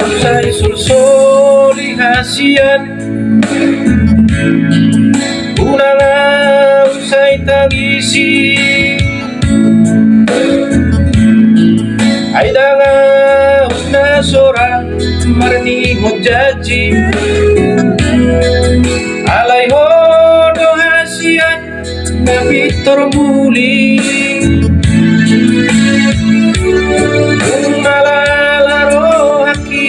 usai sulsoli hasian, unala usai tangisi, aidanga una sora marni hojaji, alai hodo hasian nabi torbuli, unala rohaki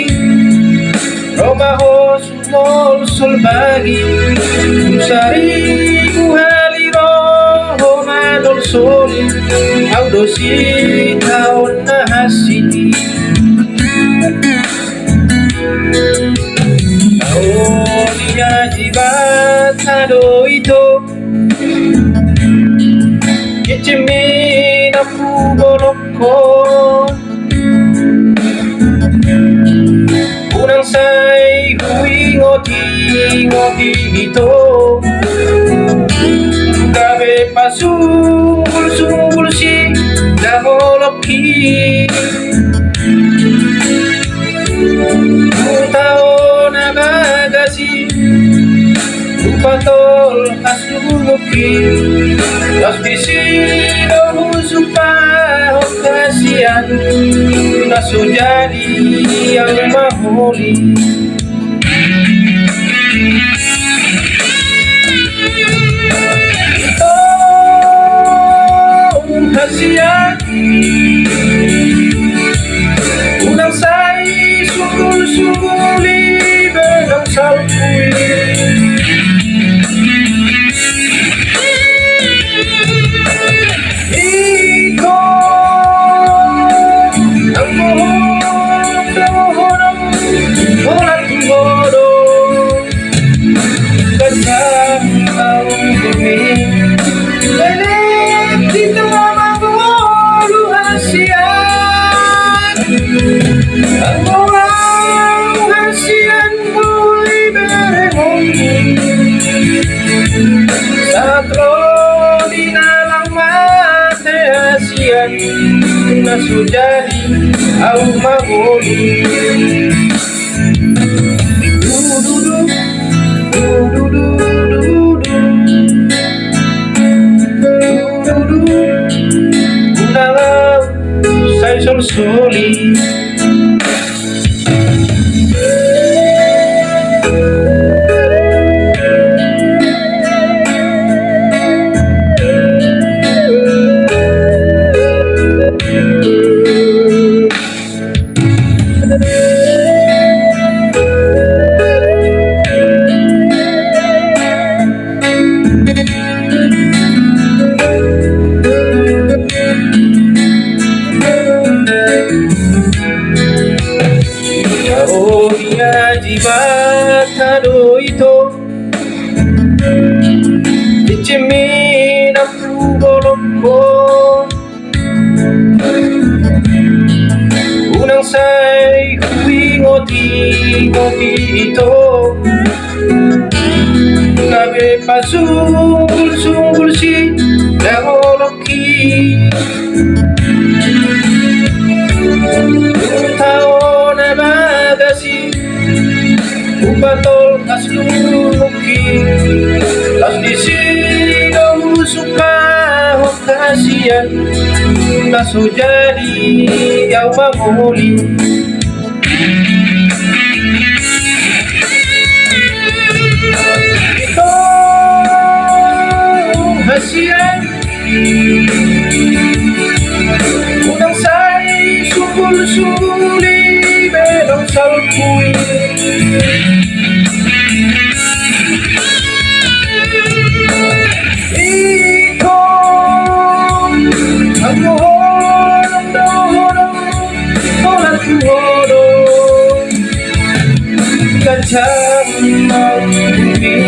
romaho sumol solbagi, usari muhaliro homadol soli audosi taon nahasini, taonia jibat hado ito kichimin aku boloko, unang say hui ngoti ito, gabe pasungul si daholoki, tao na bagasi upatol asluki, los bisino supa kasihan naso jadi yang mahuli. Hasian unang say sungul-sunguli belang salpui, iko ang mohon ulat bodo kacang ang bumi lelet dito mabulu hasian, ang orang hasian muli beremong satro di dalam mate hasian nasujadi au magoli, unala say sulsoli. Jibat hado ito kichimin aku boloko, unang say hui ngoti ito, gabe pasungul si daholoki, tao na bagasi upatol asluki, las disino suka kasihan naso jadi yang mahuli, ito hasian unang say sungul-sunguli belang salpui, iko ang mohon ulat bodo kacang ang bumi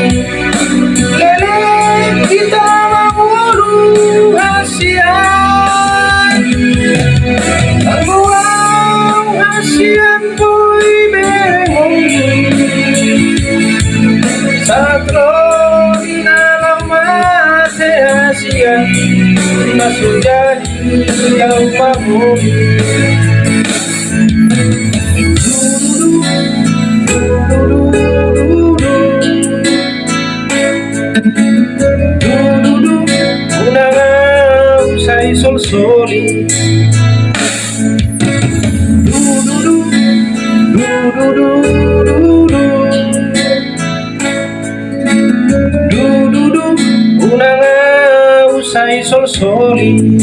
lelet kita mabulu hasian, ang buang hasian boy beremong satro di dalam mate hasian naso jadi yang mahuli. hati